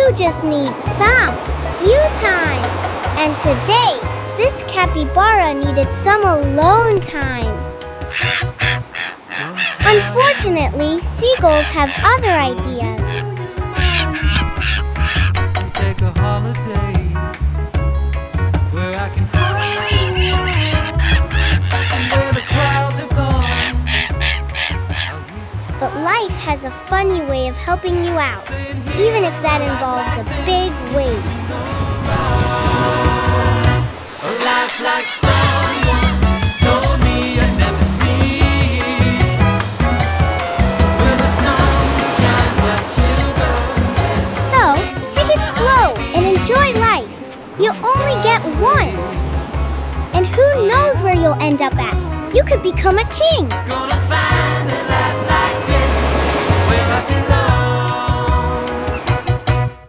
You just need some you time. And today, this capybara needed some alone time. Unfortunately, seagulls have other ideas. Take a holiday where I can hide, where the clouds are gone. But life has a funny way of helping you out, even if that involves a big wave. A life like someone told me I'd never see, where the sun shines like sugar. So, take it slow and enjoy life. You only get one. And who knows where you'll end up at? You could become a king. Gonna find